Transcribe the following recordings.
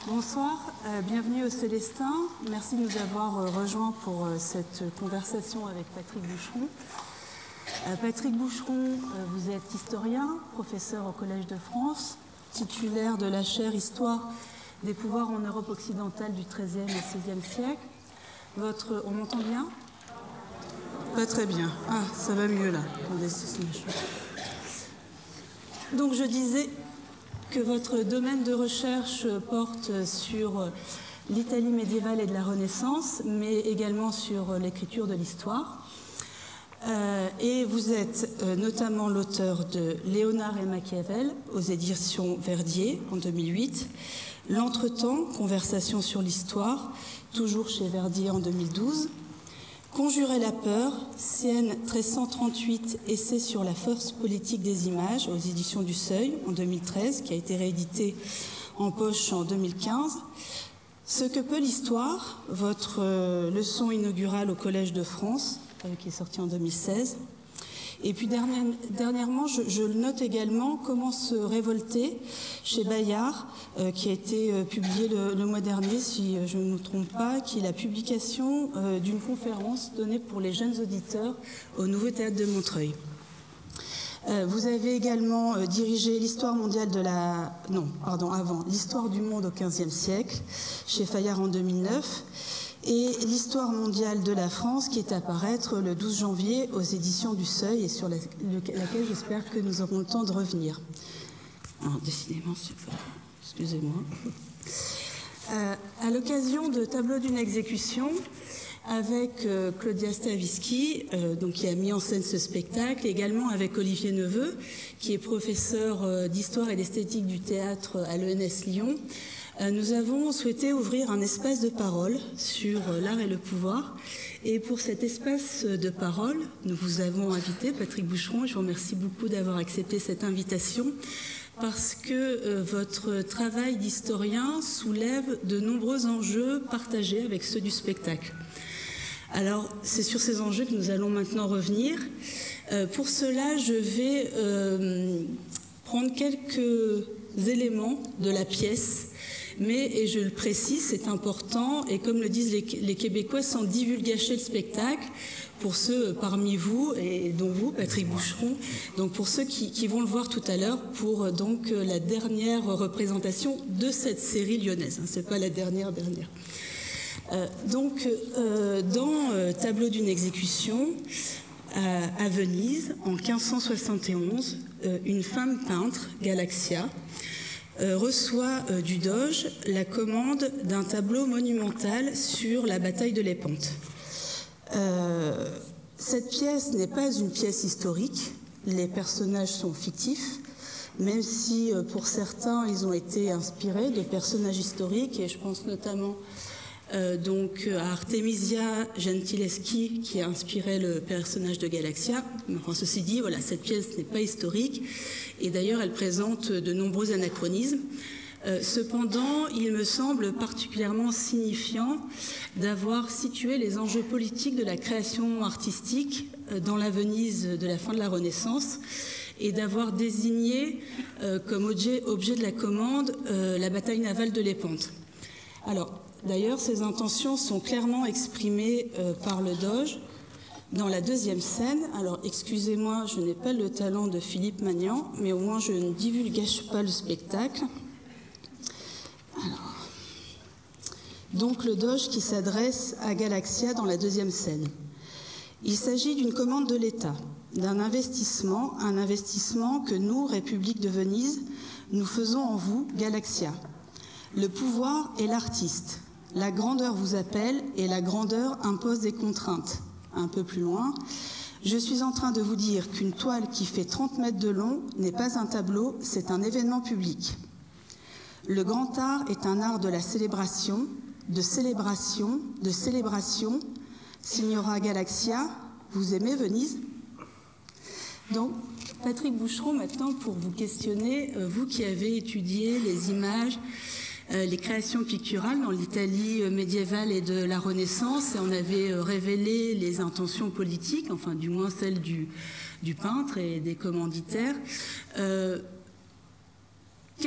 Bonsoir, bienvenue au Célestin. Merci de nous avoir rejoints pour cette conversation avec Patrick Boucheron. Patrick Boucheron, vous êtes historien, professeur au Collège de France, titulaire de la chaire Histoire des pouvoirs en Europe occidentale du XIIIe et XVIe siècle. On m'entend bien? Pas très bien. Ah, ça va mieux là. Donc je disais que votre domaine de recherche porte sur l'Italie médiévale et de la Renaissance, mais également sur l'écriture de l'histoire. Et vous êtes notamment l'auteur de Léonard et Machiavel aux éditions Verdier en 2008, L'Entretemps, Conversation sur l'histoire, toujours chez Verdier en 2012, Conjurer la peur, Sienne 1338, essai sur la force politique des images aux éditions du Seuil en 2013, qui a été réédité en poche en 2015. Ce que peut l'histoire, votre leçon inaugurale au Collège de France, qui est sortie en 2016. Et puis dernièrement, je note également Comment se révolter chez Bayard, qui a été publié le mois dernier, si je ne me trompe pas, qui est la publication d'une conférence donnée pour les jeunes auditeurs au Nouveau Théâtre de Montreuil. Vous avez également dirigé l'histoire mondiale de la... Non, pardon, avant, l'histoire du monde au XVe siècle, chez Fayard en 2009, et l'histoire mondiale de la France qui est à paraître le 12 janvier aux éditions du Seuil et sur laquelle j'espère que nous aurons le temps de revenir. Alors, décidément, super. Excusez-moi. À l'occasion de Tableau d'une exécution, avec Claudia Stavisky, donc qui a mis en scène ce spectacle, également avec Olivier Neveu, qui est professeur d'histoire et d'esthétique du théâtre à l'ENS Lyon, nous avons souhaité ouvrir un espace de parole sur l'art et le pouvoir. Et pour cet espace de parole, nous vous avons invité, Patrick Boucheron, je vous remercie beaucoup d'avoir accepté cette invitation, parce que votre travail d'historien soulève de nombreux enjeux partagés avec ceux du spectacle. Alors, c'est sur ces enjeux que nous allons maintenant revenir. Pour cela, je vais prendre quelques éléments de la pièce, mais, et je le précise, c'est important, et comme le disent les Québécois, sans divulgacher le spectacle, pour ceux parmi vous, et dont vous, Patrick Boucheron, donc pour ceux qui vont le voir tout à l'heure, pour donc la dernière représentation de cette série lyonnaise. Hein, c'est pas la dernière. Dans Tableau d'une exécution, à Venise, en 1571, une femme peintre, Galaxia, reçoit du Doge la commande d'un tableau monumental sur la bataille de Lépante. Cette pièce n'est pas une pièce historique, les personnages sont fictifs, même si pour certains ils ont été inspirés de personnages historiques, et je pense notamment donc à Artemisia Gentileschi qui a inspiré le personnage de Galaxia. Enfin, ceci dit, voilà, cette pièce n'est pas historique et d'ailleurs elle présente de nombreux anachronismes. Cependant, il me semble particulièrement signifiant d'avoir situé les enjeux politiques de la création artistique dans la Venise de la fin de la Renaissance et d'avoir désigné comme objet de la commande la bataille navale de Lépante. Alors, d'ailleurs, ces intentions sont clairement exprimées par le Doge dans la deuxième scène. Alors, excusez-moi, je n'ai pas le talent de Philippe Magnan, mais au moins je ne divulgage pas le spectacle. Alors, donc le Doge qui s'adresse à Galaxia dans la deuxième scène. Il s'agit d'une commande de l'État, d'un investissement, un investissement que nous, République de Venise, nous faisons en vous, Galaxia. Le pouvoir est l'artiste. La grandeur vous appelle et la grandeur impose des contraintes. Un peu plus loin, je suis en train de vous dire qu'une toile qui fait 30 mètres de long n'est pas un tableau, c'est un événement public. Le grand art est un art de la célébration, de célébration, de célébration. Signora Galaxia, vous aimez Venise? Donc, Patrick Boucheron, maintenant, pour vous questionner, vous qui avez étudié les images, les créations picturales dans l'Italie médiévale et de la Renaissance, et on avait révélé les intentions politiques, enfin du moins celles du peintre et des commanditaires.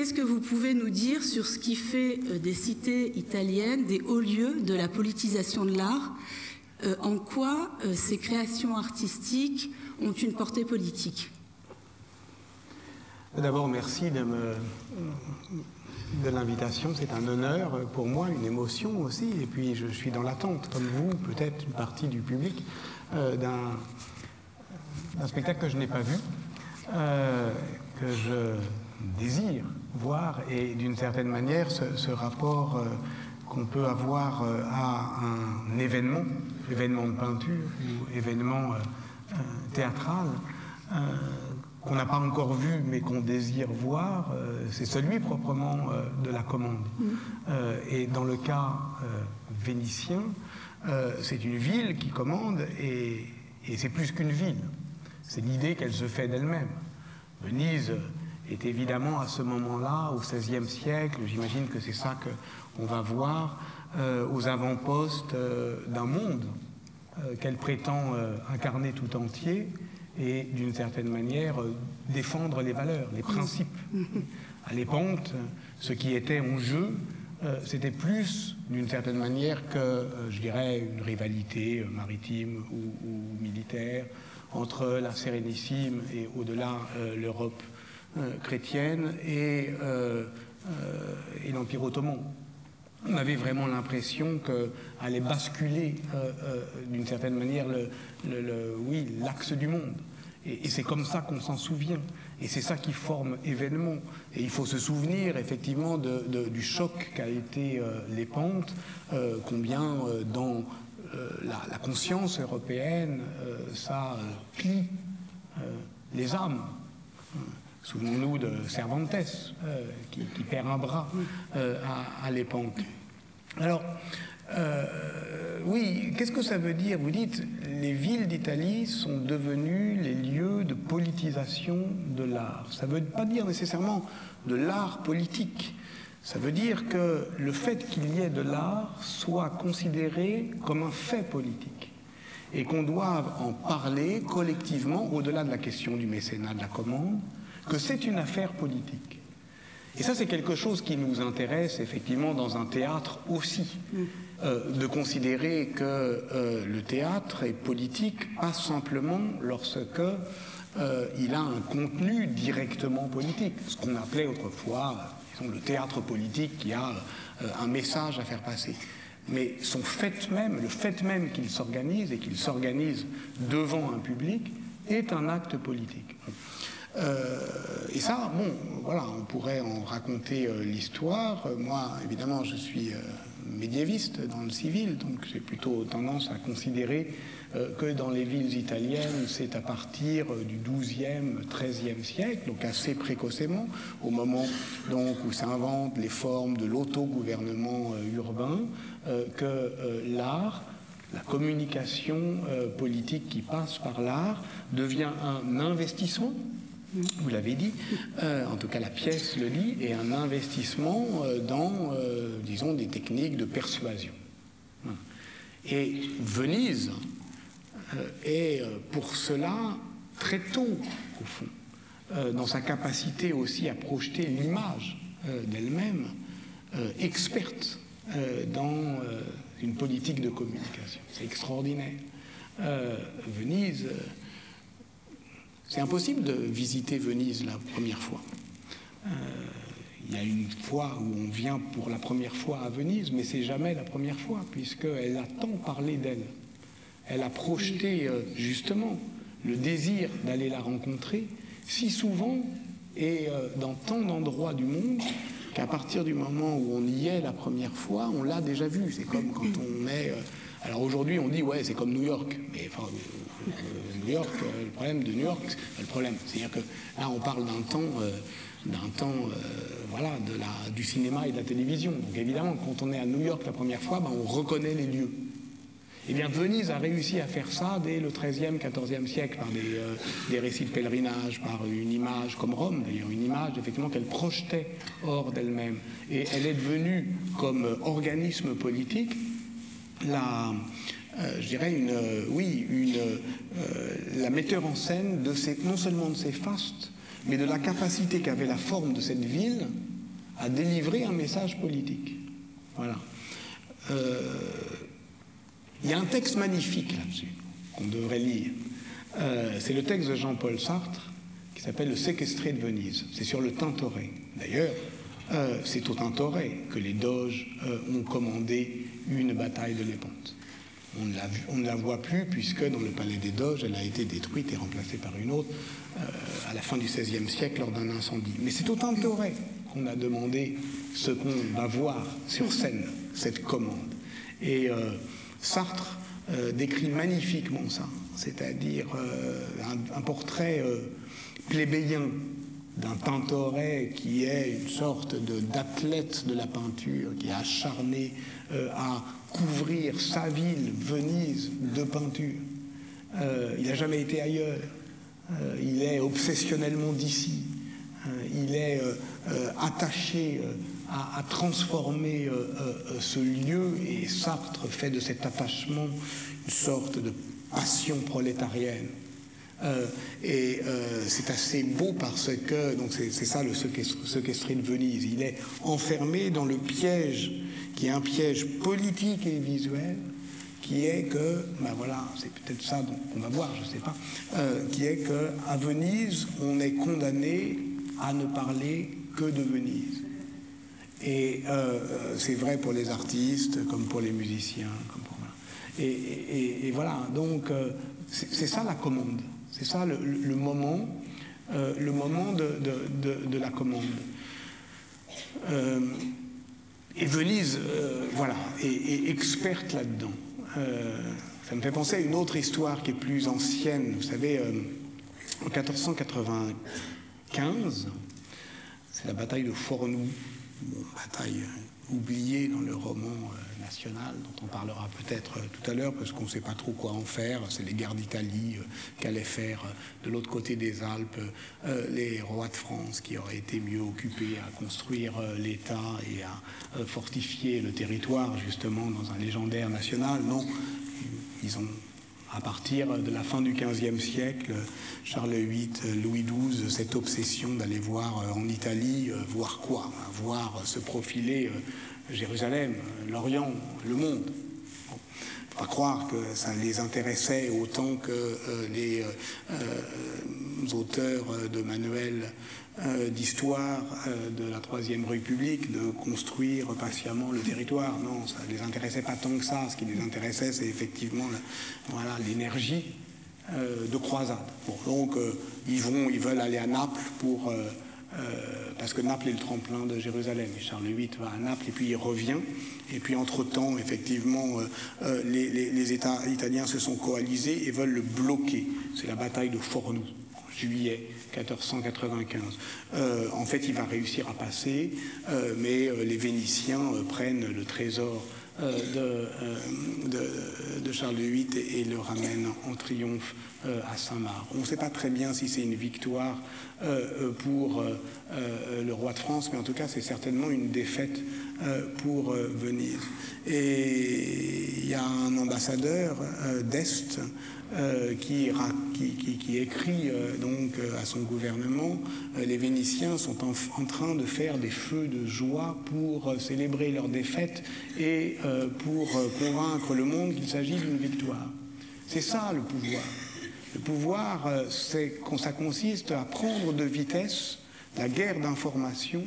qu'est-ce que vous pouvez nous dire sur ce qui fait des cités italiennes des hauts lieux de la politisation de l'art? En quoi ces créations artistiques ont une portée politique? D'abord, merci de l'invitation. C'est un honneur pour moi, une émotion aussi. Et puis, je suis dans l'attente, comme vous, peut-être une partie du public, d'un spectacle que je n'ai pas vu, que je désire voir, et d'une certaine manière, ce rapport qu'on peut avoir à un événement de peinture ou événement théâtral, qu'on n'a pas encore vu mais qu'on désire voir, c'est celui proprement de la commande. Et dans le cas vénitien, c'est une ville qui commande, et c'est plus qu'une ville, c'est l'idée qu'elle se fait d'elle-même. Venise est évidemment à ce moment-là, au XVIe siècle, j'imagine que c'est ça qu'on va voir, aux avant-postes d'un monde qu'elle prétend incarner tout entier, et d'une certaine manière défendre les valeurs, les principes. À l'Épante, ce qui était en jeu, c'était plus d'une certaine manière que, je dirais, une rivalité maritime ou militaire entre la Sérénissime et au-delà l'Europe chrétienne et l'Empire ottoman. On avait vraiment l'impression qu'allait basculer d'une certaine manière l'axe du monde. Et c'est comme ça qu'on s'en souvient. Et c'est ça qui forme événement. Et il faut se souvenir effectivement du choc qu'a été l'Épante, combien dans la conscience européenne, ça plie les âmes. Souvenons-nous de Cervantes, qui perd un bras à l'Épante. Alors, oui, qu'est-ce que ça veut dire? Vous dites, les villes d'Italie sont devenues les lieux de politisation de l'art. Ça ne veut pas dire nécessairement de l'art politique. Ça veut dire que le fait qu'il y ait de l'art soit considéré comme un fait politique, et qu'on doive en parler collectivement, au-delà de la question du mécénat de la commande, que c'est une affaire politique. Et ça, c'est quelque chose qui nous intéresse effectivement dans un théâtre aussi, de considérer que le théâtre est politique, pas simplement lorsque il a un contenu directement politique, ce qu'on appelait autrefois, disons, le théâtre politique qui a un message à faire passer. Mais son fait même, le fait même qu'il s'organise, et qu'il s'organise devant un public, est un acte politique. Et ça, bon, voilà, on pourrait en raconter l'histoire. Moi, évidemment, je suis médiéviste dans le civil, donc j'ai plutôt tendance à considérer que dans les villes italiennes, c'est à partir du XIIe, XIIIe siècle, donc assez précocement, au moment donc où s'inventent les formes de l'autogouvernement urbain, que l'art, la communication politique qui passe par l'art, devient un investissement. Vous l'avez dit, en tout cas la pièce le dit, et un investissement dans, disons, des techniques de persuasion. Et Venise est pour cela très tôt, au fond, dans sa capacité aussi à projeter l'image d'elle-même, experte dans une politique de communication. C'est extraordinaire. Venise... C'est impossible de visiter Venise la première fois. Il y a une fois où on vient pour la première fois à Venise, mais c'est jamais la première fois, puisqu'elle a tant parlé d'elle. Elle a projeté justement le désir d'aller la rencontrer si souvent et dans tant d'endroits du monde qu'à partir du moment où on y est la première fois, on l'a déjà vue. C'est comme quand on est... alors aujourd'hui, on dit, ouais, c'est comme New York. Mais enfin, New York, le problème de New York, le problème, c'est-à-dire que là, on parle d'un temps, voilà, du cinéma et de la télévision. Donc évidemment, quand on est à New York la première fois, ben, on reconnaît les lieux. Eh bien, Venise a réussi à faire ça dès le XIIIe, XIVe siècle, par des récits de pèlerinage, par une image, comme Rome d'ailleurs, une image effectivement qu'elle projetait hors d'elle-même. Et elle est devenue, comme organisme politique, je dirais la metteur en scène de non seulement de ses fastes, mais de la capacité qu'avait la forme de cette ville à délivrer un message politique. Voilà. Il y a un texte magnifique là-dessus qu'on devrait lire. C'est le texte de Jean-Paul Sartre qui s'appelle « Le séquestré de Venise ». C'est sur le Tintoret. D'ailleurs, c'est au Tintoret que les doges ont commandé une bataille de Lépante. On ne la voit plus puisque dans le palais des doges, elle a été détruite et remplacée par une autre à la fin du XVIe siècle lors d'un incendie. Mais c'est au Tintoret qu'on a demandé ce qu'on va voir sur scène, cette commande. Et Sartre décrit magnifiquement ça, c'est-à-dire un portrait plébéien d'un Tintoret qui est une sorte d'athlète de la peinture, qui est acharné à couvrir sa ville, Venise, de peinture. Il n'a jamais été ailleurs. Il est obsessionnellement d'ici. Il est attaché à transformer ce lieu, et Sartre fait de cet attachement une sorte de passion prolétarienne. C'est assez beau parce que, donc c'est ça le séquestré de Venise, il est enfermé dans le piège qui est un piège politique et visuel, qui est que, ben voilà, c'est peut-être ça qu'on va voir, je ne sais pas, qui est qu'à Venise, on est condamné à ne parler que de Venise. Et c'est vrai pour les artistes, comme pour les musiciens, comme pour, voilà. Et voilà, donc c'est ça la commande. C'est ça le moment de la commande. Et Venise, voilà, est experte là-dedans. Ça me fait penser à une autre histoire qui est plus ancienne. Vous savez, en 1495, c'est la bataille de Fornoux, bataille oubliée dans le roman national, dont on parlera peut-être tout à l'heure, parce qu'on ne sait pas trop quoi en faire. C'est les guerres d'Italie qu'allaient faire de l'autre côté des Alpes les rois de France, qui auraient été mieux occupés à construire l'État et à fortifier le territoire, justement, dans un légendaire national. Non, ils ont, à partir de la fin du XVe siècle, Charles VIII, Louis XII, cette obsession d'aller voir en Italie, voir quoi? Voir se profiler Jérusalem, l'Orient, le monde. Bon. Faut pas croire que ça les intéressait autant que les auteurs de manuels d'histoire de la Troisième République de construire patiemment le territoire. Non, ça ne les intéressait pas tant que ça. Ce qui les intéressait, c'est effectivement voilà, l'énergie de croisade. Bon, donc ils veulent aller à Naples pour parce que Naples est le tremplin de Jérusalem. Et Charles VIII va à Naples et puis il revient. Et puis entre-temps, effectivement, les États italiens se sont coalisés et veulent le bloquer. C'est la bataille de Fornoux, en juillet 1495. En fait, il va réussir à passer, mais les Vénitiens prennent le trésor de Charles VIII et le ramènent en triomphe à Saint-Marc. On ne sait pas très bien si c'est une victoire pour le roi de France, mais en tout cas c'est certainement une défaite pour Venise. Et il y a un ambassadeur d'Est qui écrit donc à son gouvernement: les Vénitiens sont en train de faire des feux de joie pour célébrer leur défaite et pour convaincre le monde qu'il s'agit d'une victoire. C'est ça le pouvoir. Le pouvoir, ça consiste à prendre de vitesse la guerre d'information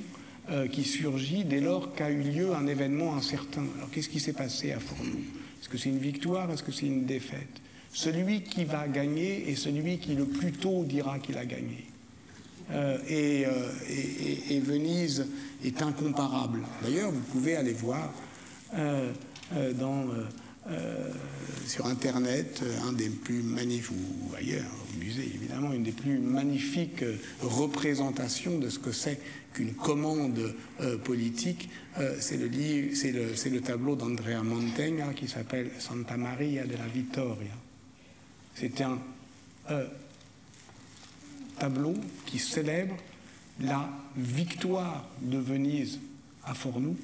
qui surgit dès lors qu'a eu lieu un événement incertain. Alors qu'est-ce qui s'est passé à Fornoux? Est-ce que c'est une victoire? Est-ce que c'est une défaite? Celui qui va gagner est celui qui le plus tôt dira qu'il a gagné. Et Venise est incomparable. D'ailleurs, vous pouvez aller voir sur Internet un des plus magnifiques, ou ailleurs au musée évidemment, une des plus magnifiques représentations de ce que c'est qu'une commande politique. C'est le tableau d'Andrea Mantegna qui s'appelle Santa Maria della Vittoria. C'est un tableau qui célèbre la victoire de Venise à Fornoux,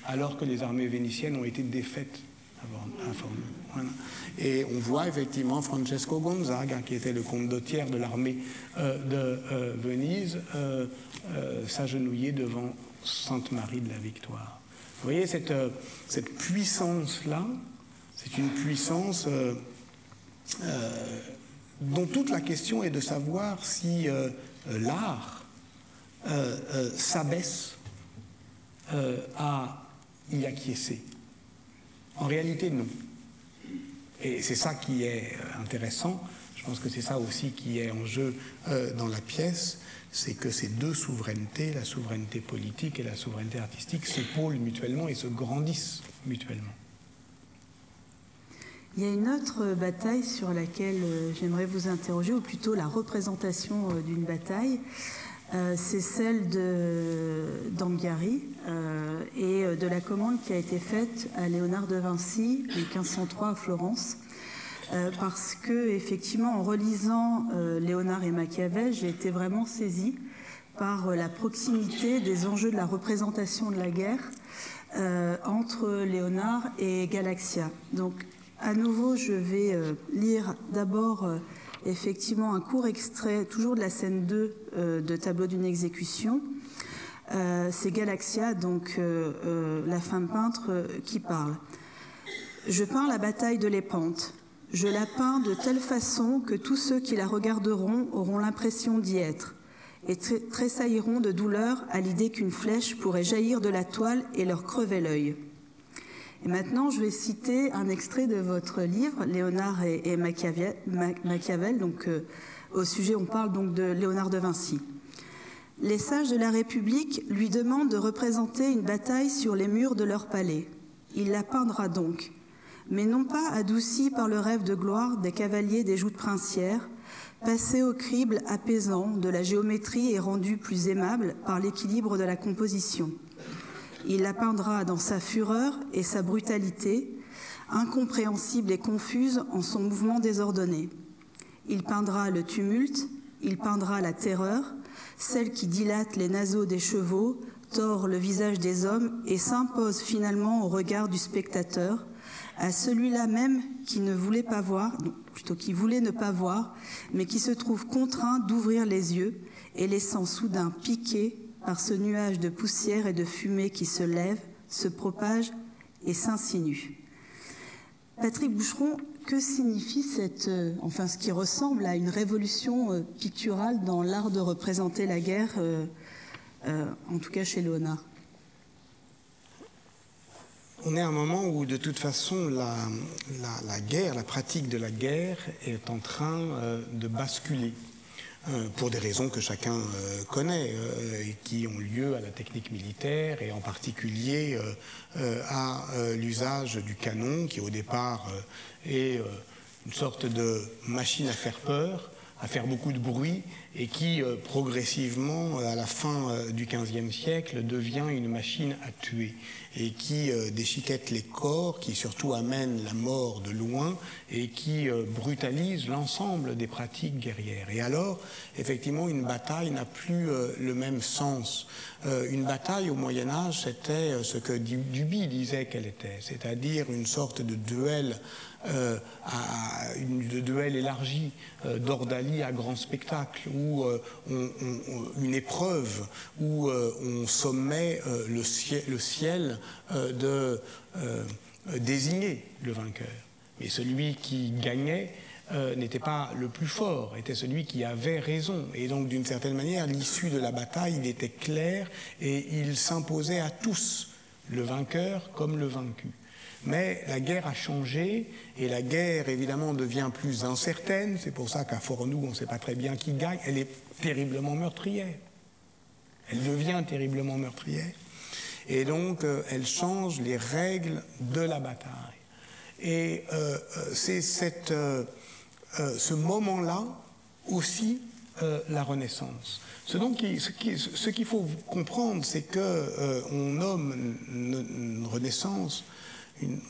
alors que les armées vénitiennes ont été défaites à Fornoux. Voilà. Et on voit effectivement Francesco Gonzaga, qui était le condottiere de l'armée de Venise, s'agenouiller devant Sainte Marie de la Victoire. Vous voyez, cette puissance-là, c'est une puissance dont toute la question est de savoir si l'art s'abaisse à y acquiescer. En réalité, non. Et c'est ça qui est intéressant. Je pense que c'est ça aussi qui est en jeu dans la pièce, c'est que ces deux souverainetés, la souveraineté politique et la souveraineté artistique, s'épaulent mutuellement et se grandissent mutuellement. Il y a une autre bataille sur laquelle j'aimerais vous interroger, ou plutôt la représentation d'une bataille. C'est celle d'Anghiari et de la commande qui a été faite à Léonard de Vinci en 1503 à Florence. Parce que, effectivement, en relisant Léonard et Machiavel, j'ai été vraiment saisie par la proximité des enjeux de la représentation de la guerre entre Léonard et Galaxia. Donc, à nouveau, je vais lire d'abord effectivement un court extrait, toujours de la scène 2 de Tableau d'une exécution. C'est Galaxia, donc la femme peintre, qui parle. « Je peins la bataille de Lépante. Je la peins de telle façon que tous ceux qui la regarderont auront l'impression d'y être et tressailliront de douleur à l'idée qu'une flèche pourrait jaillir de la toile et leur crever l'œil. » Et maintenant, je vais citer un extrait de votre livre, Léonard et Machiavel. Donc, au sujet, on parle donc de Léonard de Vinci. Les sages de la République lui demandent de représenter une bataille sur les murs de leur palais. Il la peindra donc, mais non pas adoucie par le rêve de gloire des cavaliers des joutes princières, passée au crible apaisant de la géométrie et rendue plus aimable par l'équilibre de la composition. Il la peindra dans sa fureur et sa brutalité, incompréhensible et confuse en son mouvement désordonné. Il peindra le tumulte, il peindra la terreur, celle qui dilate les naseaux des chevaux, tord le visage des hommes et s'impose finalement au regard du spectateur, à celui-là même qui ne voulait pas voir, non, plutôt qui voulait ne pas voir, mais qui se trouve contraint d'ouvrir les yeux et laissant soudain piquer par ce nuage de poussière et de fumée qui se lève, se propage et s'insinue. Patrick Boucheron, que signifie enfin ce qui ressemble à une révolution picturale dans l'art de représenter la guerre, en tout cas chez Léonard? On est à un moment où, de toute façon, la guerre, la pratique de la guerre est en train de basculer. Pour des raisons que chacun connaît et qui ont lieu à la technique militaire et en particulier à l'usage du canon qui au départ est une sorte de machine à faire peur, à faire beaucoup de bruit et qui progressivement à la fin du XVe siècle devient une machine à tuer et qui déchiquette les corps, qui surtout amène la mort de loin et qui brutalise l'ensemble des pratiques guerrières. Et alors, effectivement, une bataille n'a plus le même sens. Une bataille au Moyen-Âge, c'était ce que Duby disait qu'elle était, c'est-à-dire une sorte de duel de duel élargi, d'ordalie à grand spectacle, où une épreuve où on sommait le ciel de désigner le vainqueur. Mais celui qui gagnait n'était pas le plus fort, était celui qui avait raison. Et donc, d'une certaine manière, l'issue de la bataille, il était clair et il s'imposait à tous, le vainqueur comme le vaincu. Mais la guerre a changé et la guerre, évidemment, devient plus incertaine. C'est pour ça qu'à Fornoux, on ne sait pas très bien qui gagne. Elle est terriblement meurtrière. Elle devient terriblement meurtrière. Et donc, elle change les règles de la bataille. Et c'est ce moment-là aussi la Renaissance. Ce qu'il faut comprendre, c'est qu'on nomme une Renaissance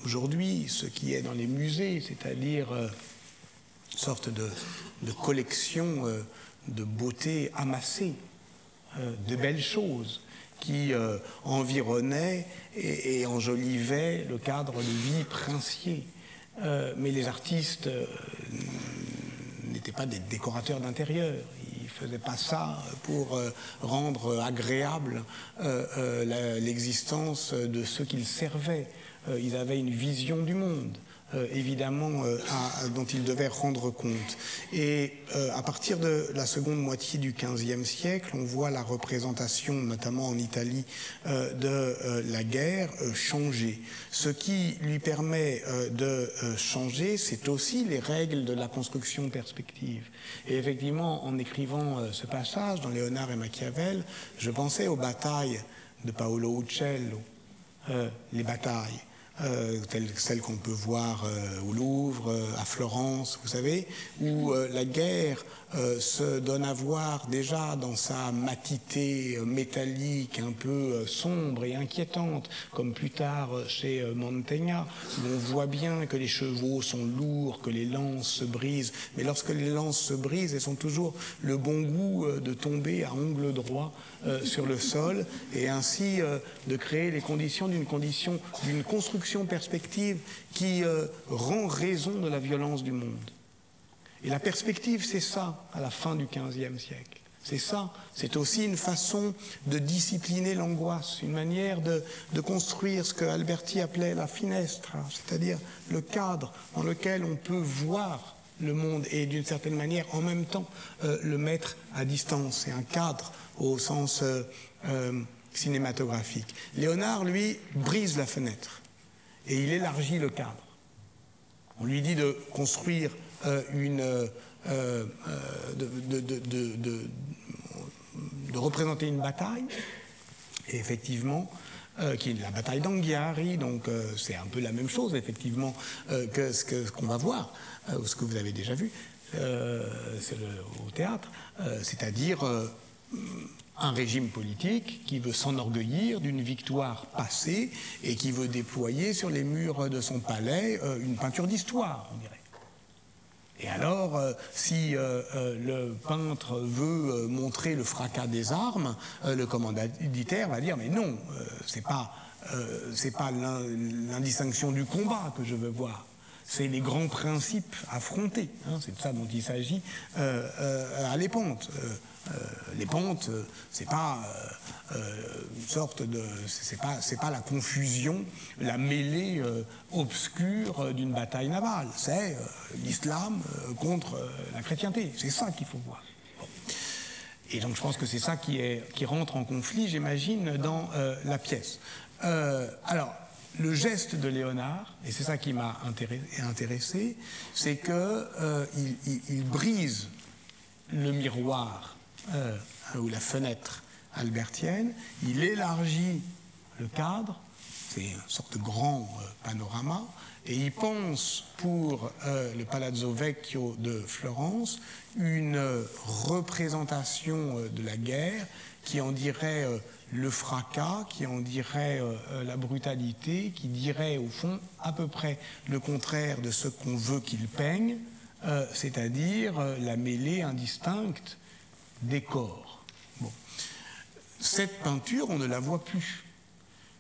aujourd'hui ce qui est dans les musées, c'est-à-dire une sorte de collection de beauté amassée, de belles choses qui environnaient et enjolivaient le cadre de vie princier. Mais les artistes n'étaient pas des décorateurs d'intérieur. Il faisait pas ça pour rendre agréable l'existence de ceux qu'ils servaient. Ils avaient une vision du monde. Évidemment dont il devait rendre compte. Et à partir de la seconde moitié du XVe siècle, on voit la représentation, notamment en Italie, de la guerre changer. Ce qui lui permet de changer, c'est aussi les règles de la construction perspective. Et effectivement, en écrivant ce passage dans Léonard et Machiavel, je pensais aux batailles de Paolo Uccello, les batailles. Celles qu'on peut voir au Louvre, à Florence, vous savez, où la guerre se donne à voir déjà dans sa matité métallique, un peu sombre et inquiétante, comme plus tard chez Mantegna, où on voit bien que les chevaux sont lourds, que les lances se brisent, mais lorsque les lances se brisent, elles ont toujours le bon goût de tomber à ongles droits sur le sol, et ainsi de créer les conditions d'une construction perspective qui rend raison de la violence du monde. Et la perspective, c'est ça, à la fin du XVe siècle. C'est ça, c'est aussi une façon de discipliner l'angoisse, une manière de construire ce que Alberti appelait la finestra, c'est-à-dire le cadre dans lequel on peut voir le monde et d'une certaine manière en même temps le mettre à distance. C'est un cadre au sens cinématographique. Léonard, lui, brise la fenêtre et il élargit le cadre. On lui dit de construire de représenter une bataille, et effectivement, qui est la bataille d'Anghiari, donc c'est un peu la même chose, effectivement, que ce qu'on va voir, ou ce que vous avez déjà vu au théâtre, c'est-à-dire un régime politique qui veut s'enorgueillir d'une victoire passée et qui veut déployer sur les murs de son palais une peinture d'histoire, on dirait. Et alors, si le peintre veut montrer le fracas des armes, le commanditaire va dire « mais non, c'est pas l'indistinction du combat que je veux voir, c'est les grands principes affrontés, hein, c'est de ça dont il s'agit à l'épante. L'épante, c'est pas une sorte de, c'est pas la confusion, la mêlée obscure d'une bataille navale. C'est l'islam contre la chrétienté. C'est ça qu'il faut voir. Bon. Et donc je pense que c'est ça qui rentre en conflit, j'imagine, dans la pièce. Alors, le geste de Léonard, et c'est ça qui m'a intéressé, c'est que il brise le miroir ou la fenêtre albertienne, il élargit le cadre, c'est une sorte de grand panorama, et il pense pour le Palazzo Vecchio de Florence une représentation de la guerre qui en dirait le fracas, qui en dirait la brutalité, qui dirait au fond à peu près le contraire de ce qu'on veut qu'il peigne, c'est-à-dire la mêlée indistincte des corps. Bon. Cette peinture, on ne la voit plus,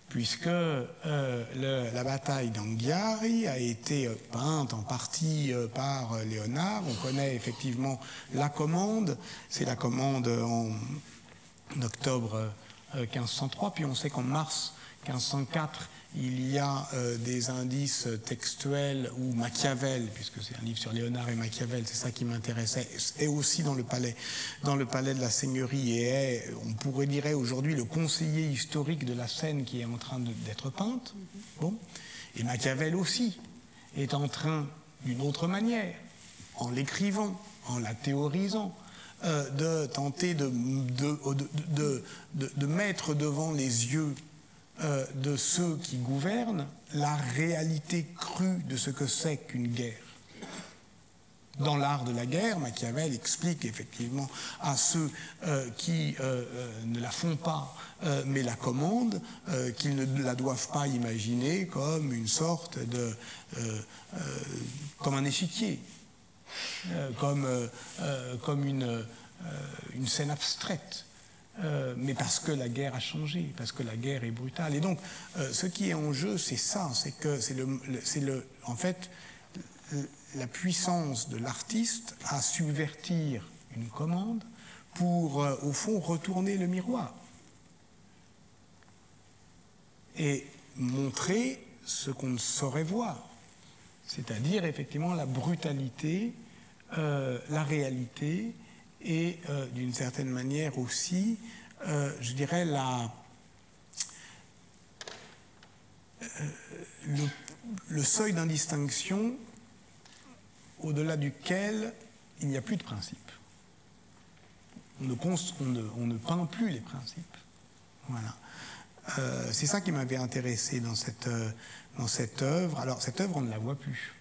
puisque la bataille d'Anghiari a été peinte en partie par Léonard. On connaît effectivement la commande, c'est la commande en octobre 1503, puis on sait qu'en mars 1504, il y a des indices textuels où Machiavel, puisque c'est un livre sur Léonard et Machiavel, c'est ça qui m'intéressait, est aussi dans le palais de la Seigneurie et est, on pourrait dire aujourd'hui, le conseiller historique de la scène qui est en train d'être peinte. Bon. Et Machiavel aussi est en train, d'une autre manière, en l'écrivant, en la théorisant, de tenter de mettre devant les yeux de ceux qui gouvernent la réalité crue de ce que c'est qu'une guerre. Dans l'art de la guerre, Machiavel explique effectivement à ceux qui ne la font pas mais la commandent, qu'ils ne la doivent pas imaginer comme une sorte de comme un échiquier, comme une scène abstraite. Mais parce que la guerre a changé, parce que la guerre est brutale. Et donc, ce qui est en jeu, c'est ça, c'est que en fait, la puissance de l'artiste à subvertir une commande pour, au fond, retourner le miroir et montrer ce qu'on ne saurait voir, c'est-à-dire effectivement la brutalité, la réalité et d'une certaine manière aussi, je dirais, le seuil d'indistinction au-delà duquel il n'y a plus de principe. On ne peint plus les principes. Voilà. C'est ça qui m'avait intéressé dans cette œuvre. Alors, cette œuvre, on ne la voit plus.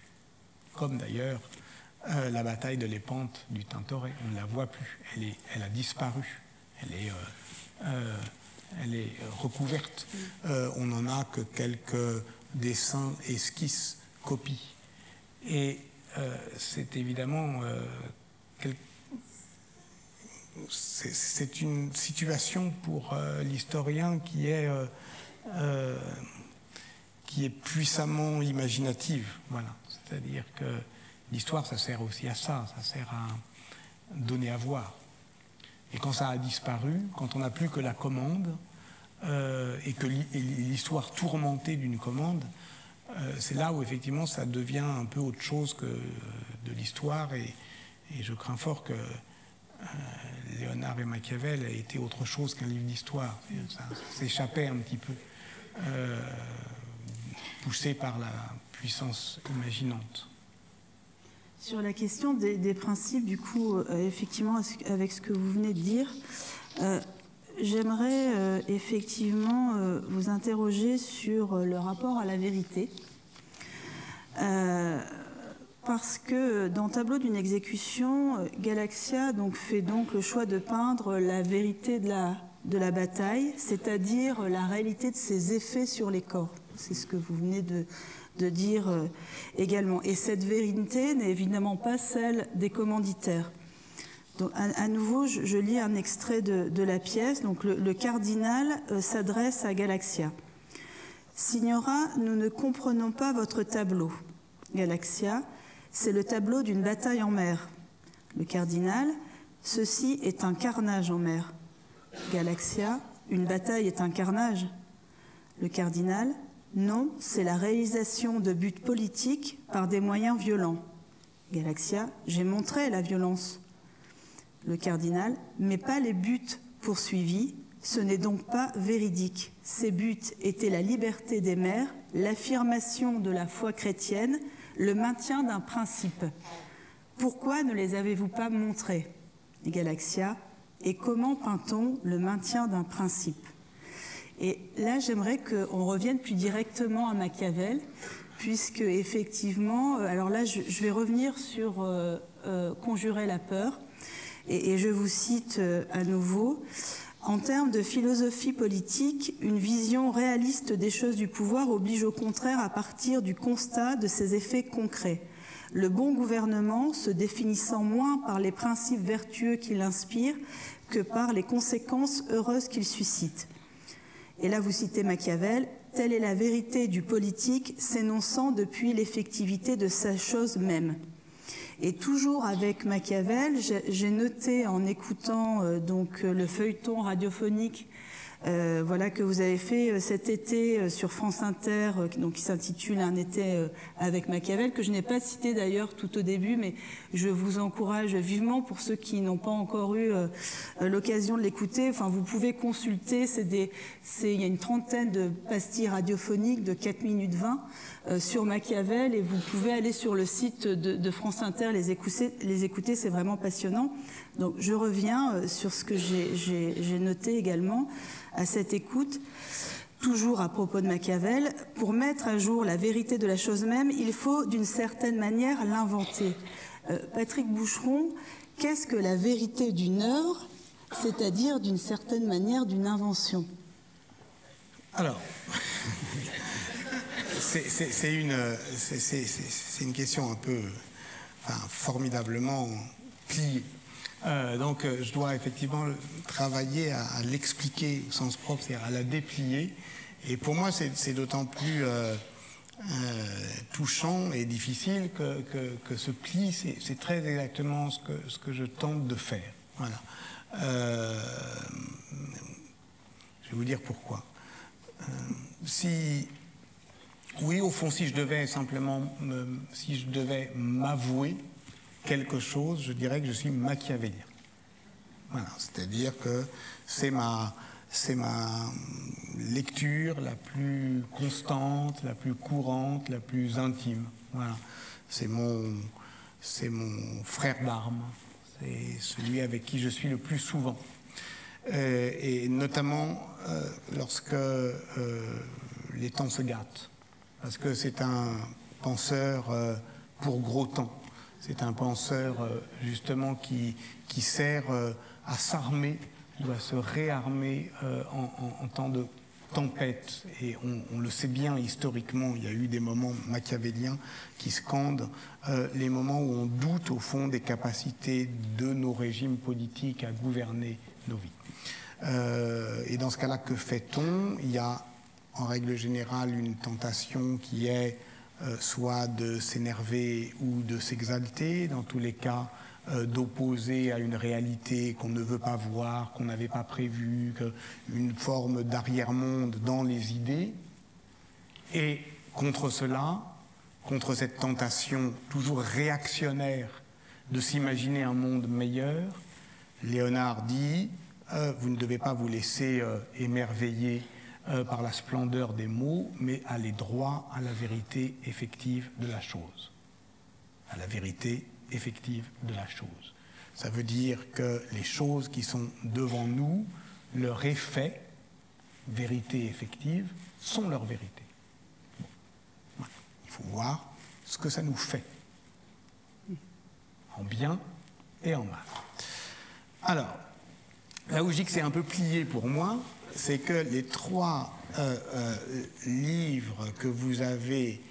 Comme d'ailleurs la bataille de l'Épante du Tintoret. On ne la voit plus. Elle a disparu. Elle est recouverte. On n'en a que quelques dessins, esquisses, copies. Et c'est évidemment... c'est une situation pour l'historien qui est puissamment imaginative. Voilà. C'est-à-dire que l'histoire, ça sert aussi à ça. Ça sert à donner à voir. Et quand ça a disparu, quand on n'a plus que la commande et que l'histoire tourmentée d'une commande, c'est là où effectivement ça devient un peu autre chose que de l'histoire. Et je crains fort que Léonard et Machiavel ait été autre chose qu'un livre d'histoire. Ça s'échappait un petit peu, poussé par la puissance imaginante. Sur la question des principes, du coup, effectivement, avec ce que vous venez de dire, j'aimerais effectivement vous interroger sur le rapport à la vérité. Parce que dans Tableau d'une exécution, Galaxia fait le choix de peindre la vérité de la bataille, c'est-à-dire la réalité de ses effets sur les corps. C'est ce que vous venez de dire également. Et cette vérité n'est évidemment pas celle des commanditaires. Donc, à nouveau, je lis un extrait de la pièce. Donc, le cardinal s'adresse à Galaxia. « Signora, nous ne comprenons pas votre tableau. » Galaxia, c'est le tableau d'une bataille en mer. Le cardinal, ceci est un carnage en mer. Galaxia, une bataille est un carnage. Le cardinal, non, c'est la réalisation de buts politiques par des moyens violents. Galaxia, j'ai montré la violence. Le cardinal, mais pas les buts poursuivis, ce n'est donc pas véridique. Ces buts étaient la liberté des mers, l'affirmation de la foi chrétienne, le maintien d'un principe. Pourquoi ne les avez-vous pas montrés? Galaxia, et comment peint-on le maintien d'un principe? Et là, j'aimerais qu'on revienne plus directement à Machiavel, puisque effectivement, alors là, je vais revenir sur Conjurer la peur, et je vous cite à nouveau. En termes de philosophie politique, une vision réaliste des choses du pouvoir oblige au contraire à partir du constat de ses effets concrets. Le bon gouvernement se définissant moins par les principes vertueux qu'il inspire que par les conséquences heureuses qu'il suscite. Et là, vous citez Machiavel, « Telle est la vérité du politique s'énonçant depuis l'effectivité de sa chose même ». Et toujours avec Machiavel, j'ai noté en écoutant le feuilleton radiophonique que vous avez fait cet été sur France Inter, qui s'intitule Un été avec Machiavel, que je n'ai pas cité d'ailleurs tout au début, mais je vous encourage vivement, pour ceux qui n'ont pas encore eu l'occasion de l'écouter. Enfin, vous pouvez consulter, il y a une trentaine de pastilles radiophoniques de 4 minutes 20 sur Machiavel, et vous pouvez aller sur le site de France Inter les écouter, c'est vraiment passionnant. Donc je reviens sur ce que j'ai noté également à cette écoute. Toujours à propos de Machiavel, pour mettre à jour la vérité de la chose même, il faut d'une certaine manière l'inventer. Patrick Boucheron, qu'est-ce que la vérité d'une œuvre, c'est-à-dire d'une certaine manière d'une invention? Alors, c'est une question un peu, formidablement pliée. Donc je dois effectivement travailler à l'expliquer au sens propre, c'est-à-dire à la déplier. Et pour moi, c'est d'autant plus touchant et difficile que ce pli, c'est très exactement ce que je tente de faire. Voilà. Je vais vous dire pourquoi. Oui, au fond, si je devais m'avouer quelque chose, je dirais que je suis machiavélien. Voilà, c'est-à-dire que c'est ma lecture la plus constante, la plus courante, la plus intime. Voilà, c'est mon frère d'armes, c'est celui avec qui je suis le plus souvent. Et notamment lorsque les temps se gâtent, parce que c'est un penseur pour gros temps. C'est un penseur justement qui sert à s'armer ou à se réarmer en temps de tempête. Et on le sait bien historiquement, il y a eu des moments machiavéliens qui scandent les moments où on doute au fond des capacités de nos régimes politiques à gouverner nos vies. Et dans ce cas-là, que fait-on? Il y a en règle générale une tentation qui est soit de s'énerver ou de s'exalter, dans tous les cas d'opposer à une réalité qu'on ne veut pas voir, qu'on n'avait pas prévue, une forme d'arrière-monde dans les idées. Et contre cela, contre cette tentation toujours réactionnaire de s'imaginer un monde meilleur, Léonard dit vous ne devez pas vous laisser émerveiller par la splendeur des mots, mais aller droit à la vérité effective de la chose. À la vérité effective de la chose. Ça veut dire que les choses qui sont devant nous, leur effet, vérité effective, sont leur vérité. Bon. Voilà. Il faut voir ce que ça nous fait, en bien et en mal. Alors, là où je dis que c'est un peu plié pour moi, c'est que les trois livres que vous avez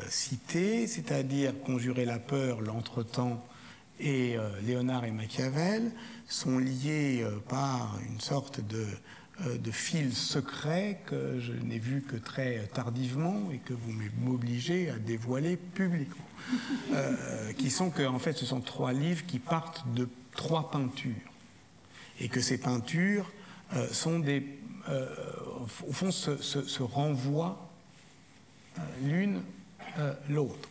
cités, c'est-à-dire Conjurer la peur, l'entretemps et Léonard et Machiavel, sont liés par une sorte de fil secret que je n'ai vu que très tardivement et que vous m'obligez à dévoiler publiquement. Qui sont que, en fait, ce sont trois livres qui partent de trois peintures. Et que ces peintures sont au fond, se renvoient l'une l'autre.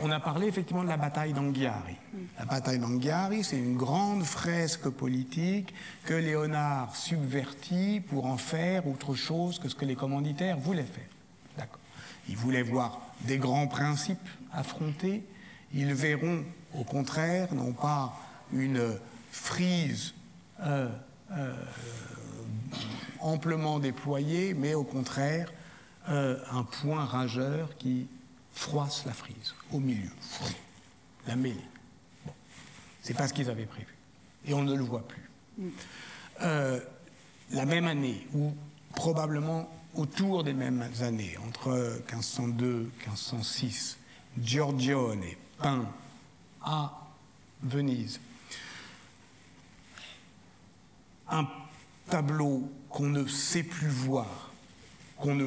On a parlé effectivement de la bataille d'Anghiari. La bataille d'Anghiari, c'est une grande fresque politique que Léonard subvertit pour en faire autre chose que ce que les commanditaires voulaient faire. D'accord. Ils voulaient voir des grands principes affrontés. Ils verront, au contraire, non pas une frise amplement déployée, mais au contraire un point rageur qui froisse la frise au milieu, la mêlée. Bon. C'est pas ce qu'ils avaient prévu et on ne le voit plus. La même année, ou probablement autour des mêmes années, entre 1502 et 1506, Giorgione peint à Venise un tableau qu'on ne sait plus voir, qu'on ne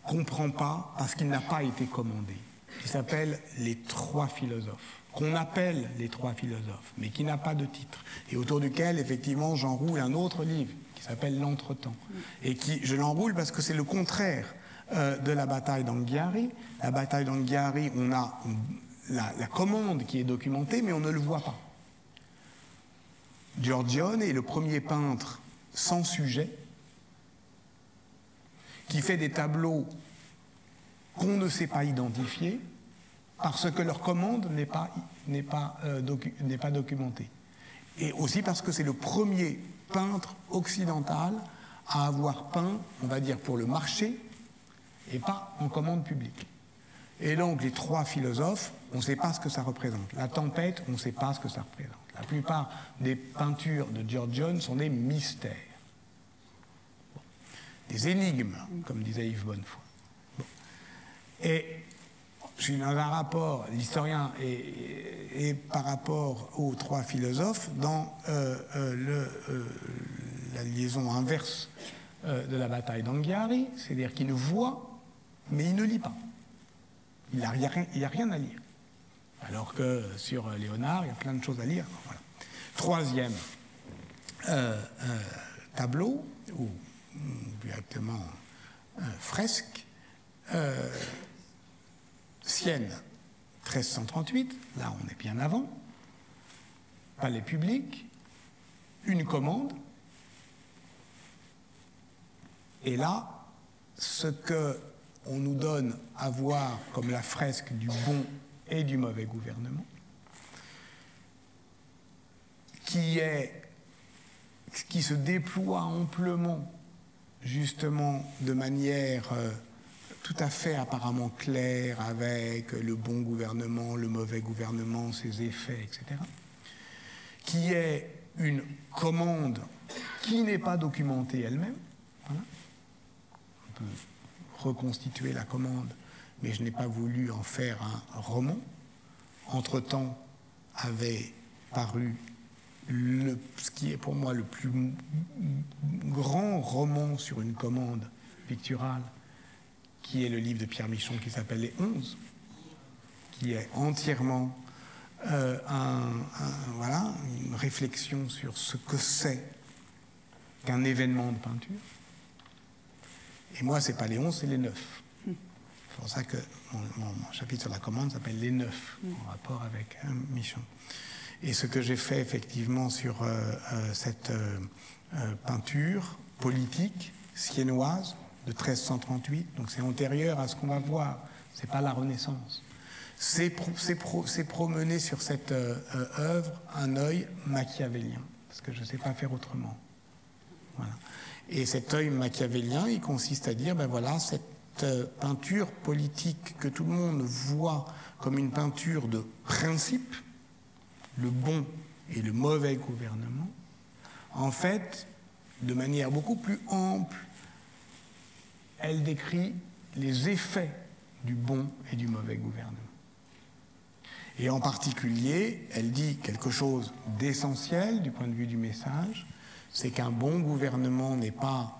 comprend pas parce qu'il n'a pas été commandé, qui s'appelle Les Trois Philosophes, qu'on appelle Les Trois Philosophes, mais qui n'a pas de titre, et autour duquel, effectivement, j'enroule un autre livre qui s'appelle L'Entretemps, et qui, je l'enroule parce que c'est le contraire de la bataille d'Anghiari. La bataille d'Anghiari, on a la commande qui est documentée, mais on ne le voit pas. Giorgione est le premier peintre sans sujet qui fait des tableaux qu'on ne sait pas identifier parce que leur commande n'est pas documentée. Et aussi parce que c'est le premier peintre occidental à avoir peint, on va dire, pour le marché et pas en commande publique. Et donc les trois philosophes, on ne sait pas ce que ça représente. La tempête, on ne sait pas ce que ça représente. La plupart des peintures de Giorgione sont des mystères. Bon. Des énigmes, comme disait Yves Bonnefoy. Bon. Et je suis dans un rapport, l'historien est par rapport aux trois philosophes dans la liaison inverse de la bataille d'Anghiari, c'est-à-dire qu'il voit, mais il ne lit pas. Il n'y a rien à lire. Alors que sur Léonard, il y a plein de choses à lire. Voilà. troisième tableau, ou directement fresque, Sienne, 1338, là on est bien avant, palais public, une commande, et là, ce qu'on nous donne à voir comme la fresque du bon et du mauvais gouvernement, qui se déploie amplement, justement, de manière tout à fait apparemment claire, avec le bon gouvernement, le mauvais gouvernement, ses effets, etc., qui est une commande qui n'est pas documentée elle-même. Voilà. On peut reconstituer la commande, mais je n'ai pas voulu en faire un roman. Entre-temps, avait paru ce qui est pour moi le plus grand roman sur une commande picturale, qui est le livre de Pierre Michon qui s'appelle Les 11, qui est entièrement voilà, une réflexion sur ce que c'est qu'un événement de peinture. Et moi, c'est pas les 11, c'est les 9. C'est pour ça que mon chapitre sur la commande s'appelle Les 9, en rapport avec Michon. Et ce que j'ai fait effectivement sur cette peinture politique siennoise de 1338, donc c'est antérieur à ce qu'on va voir, c'est pas la Renaissance. C'est promener sur cette œuvre un œil machiavélien, parce que je ne sais pas faire autrement. Voilà. Et cet œil machiavélien, il consiste à dire, ben voilà, cette peinture politique que tout le monde voit comme une peinture de principe, le bon et le mauvais gouvernement, en fait, de manière beaucoup plus ample, elle décrit les effets du bon et du mauvais gouvernement. Et en particulier, elle dit quelque chose d'essentiel du point de vue du message, c'est qu'un bon gouvernement n'est pas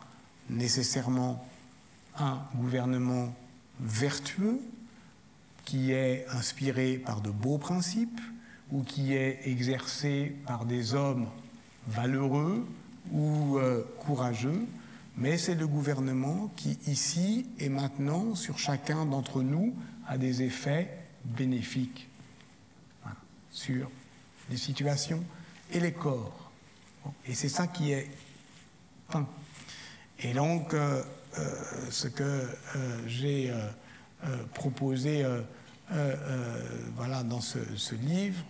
nécessairement un gouvernement vertueux qui est inspiré par de beaux principes ou qui est exercé par des hommes valeureux ou courageux, mais c'est le gouvernement qui, ici et maintenant, sur chacun d'entre nous, a des effets bénéfiques, voilà, sur les situations et les corps. Bon, et c'est ça qui est peint. Et donc, ce que j'ai proposé voilà, dans ce livre,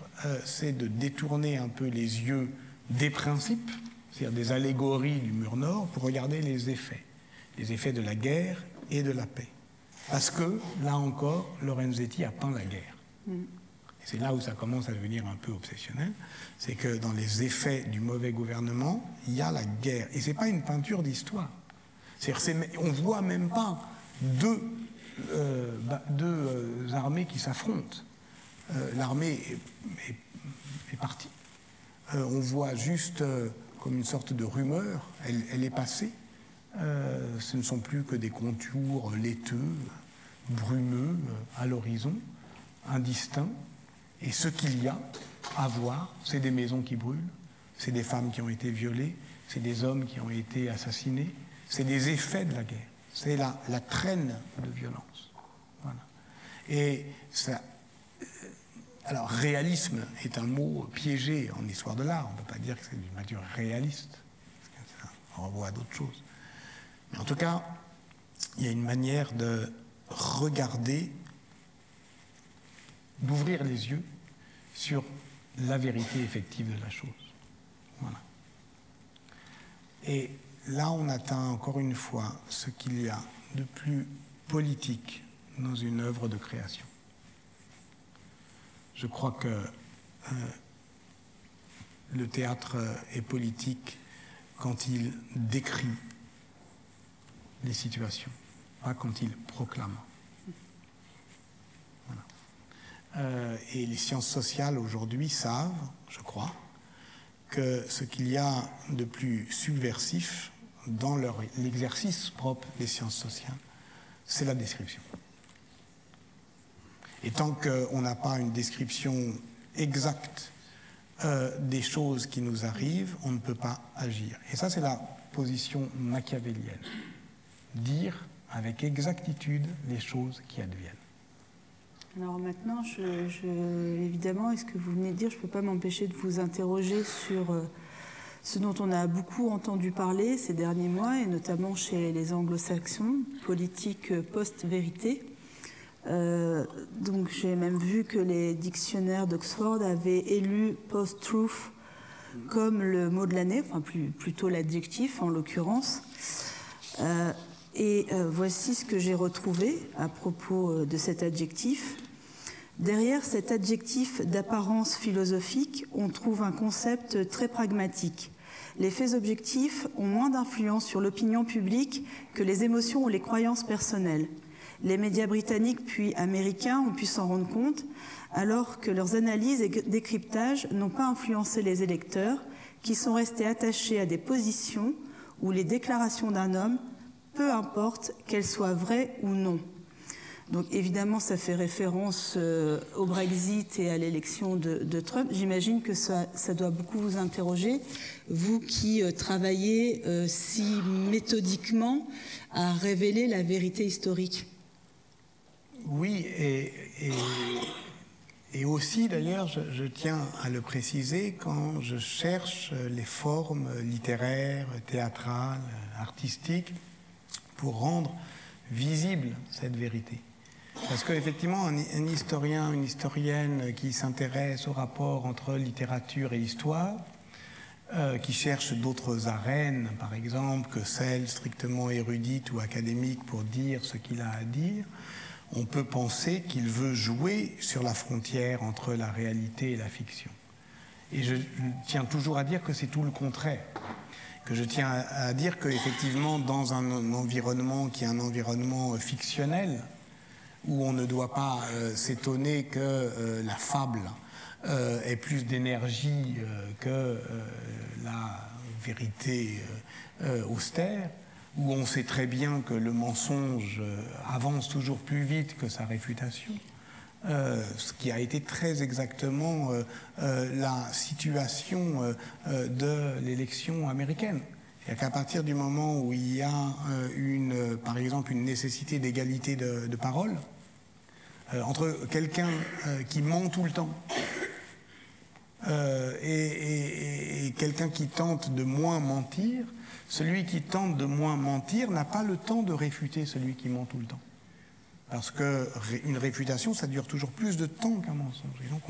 c'est de détourner un peu les yeux des principes, c'est-à-dire des allégories du mur nord, pour regarder les effets de la guerre et de la paix. Parce que, là encore, Lorenzetti a peint la guerre. Et c'est là où ça commence à devenir un peu obsessionnel, c'est que dans les effets du mauvais gouvernement, il y a la guerre. Et ce n'est pas une peinture d'histoire. On ne voit même pas deux armées qui s'affrontent. L'armée est partie. On voit juste comme une sorte de rumeur, elle est passée. Ce ne sont plus que des contours laiteux, brumeux, à l'horizon, indistincts. Et ce qu'il y a à voir, c'est des maisons qui brûlent, c'est des femmes qui ont été violées, c'est des hommes qui ont été assassinés, c'est des effets de la guerre, c'est la traîne de violence. Voilà. Et ça... Alors, réalisme est un mot piégé en histoire de l'art. On ne peut pas dire que c'est une peinture réaliste. On renvoie à d'autres choses. Mais en tout cas, il y a une manière de regarder, d'ouvrir les yeux sur la vérité effective de la chose. Voilà. Et là, on atteint encore une fois ce qu'il y a de plus politique dans une œuvre de création. Je crois que le théâtre est politique quand il décrit les situations, pas quand il proclame. Voilà. Et les sciences sociales aujourd'hui savent, je crois, que ce qu'il y a de plus subversif dans l'exercice propre des sciences sociales, c'est la description. Et tant qu'on n'a pas une description exacte des choses qui nous arrivent, on ne peut pas agir. Et ça, c'est la position machiavélienne. Dire avec exactitude les choses qui adviennent. Alors maintenant, évidemment, ce que vous venez de dire, je ne peux pas m'empêcher de vous interroger sur ce dont on a beaucoup entendu parler ces derniers mois, et notamment chez les anglo-saxons, politique post-vérité. Donc j'ai même vu que les dictionnaires d'Oxford avaient élu post-truth comme le mot de l'année, enfin plutôt l'adjectif en l'occurrence. Voici ce que j'ai retrouvé à propos de cet adjectif. Derrière cet adjectif d'apparence philosophique, on trouve un concept très pragmatique. Les faits objectifs ont moins d'influence sur l'opinion publique que les émotions ou les croyances personnelles. Les médias britanniques puis américains ont pu s'en rendre compte, alors que leurs analyses et décryptages n'ont pas influencé les électeurs, qui sont restés attachés à des positions ou les déclarations d'un homme, peu importe qu'elles soient vraies ou non. Donc évidemment, ça fait référence au Brexit et à l'élection de Trump. J'imagine que ça doit beaucoup vous interroger, vous qui travaillez si méthodiquement à révéler la vérité historique. Oui, et aussi d'ailleurs, je tiens à le préciser, quand je cherche les formes littéraires, théâtrales, artistiques, pour rendre visible cette vérité. Parce qu'effectivement, un historien, une historienne qui s'intéresse au rapport entre littérature et histoire, qui cherche d'autres arènes, par exemple, que celles strictement érudites ou académiques pour dire ce qu'il a à dire, on peut penser qu'il veut jouer sur la frontière entre la réalité et la fiction. Et je tiens toujours à dire que c'est tout le contraire. Que je tiens à dire qu'effectivement, dans un environnement qui est un environnement fictionnel, où on ne doit pas s'étonner que la fable ait plus d'énergie que la vérité austère, où on sait très bien que le mensonge avance toujours plus vite que sa réfutation, ce qui a été très exactement la situation de l'élection américaine. C'est-à-dire qu'à partir du moment où il y a par exemple une nécessité d'égalité de parole, entre quelqu'un qui ment tout le temps et quelqu'un qui tente de moins mentir, celui qui tente de moins mentir n'a pas le temps de réfuter celui qui ment tout le temps. Parce qu'une réfutation, ça dure toujours plus de temps qu'un mensonge. Et donc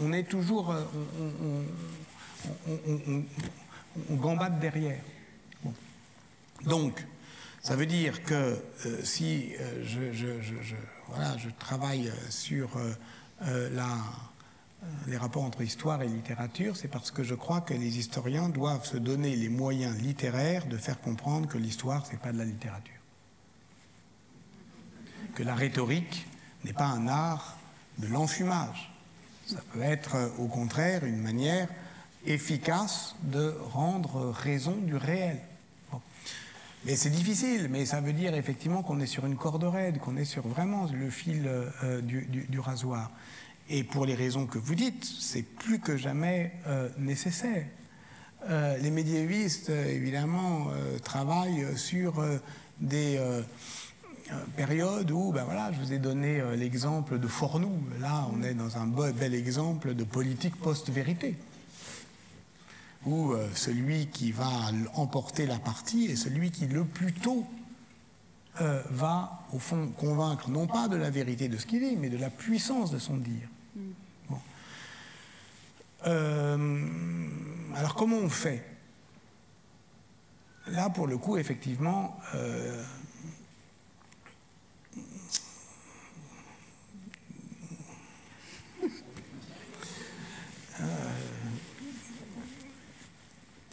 on est toujours... on gambade derrière. Bon. Donc, ça veut dire que si je travaille sur les rapports entre histoire et littérature, c'est parce que je crois que les historiens doivent se donner les moyens littéraires de faire comprendre que l'histoire, c'est pas de la littérature. Que la rhétorique n'est pas un art de l'enfumage. Ça peut être, au contraire, une manière efficace de rendre raison du réel. Bon. Mais c'est difficile, mais ça veut dire effectivement qu'on est sur une corde raide, qu'on est sur vraiment le fil du rasoir. Et pour les raisons que vous dites, c'est plus que jamais nécessaire. Les médiévistes, évidemment, travaillent sur des périodes où, ben voilà, je vous ai donné l'exemple de Fornoux. Là, on est dans un bel exemple de politique post-vérité, où celui qui va emporter la partie est celui qui, le plus tôt, va, au fond, convaincre, non pas de la vérité de ce qu'il dit, mais de la puissance de son dire. Bon. Alors, comment on fait? Là, pour le coup, effectivement,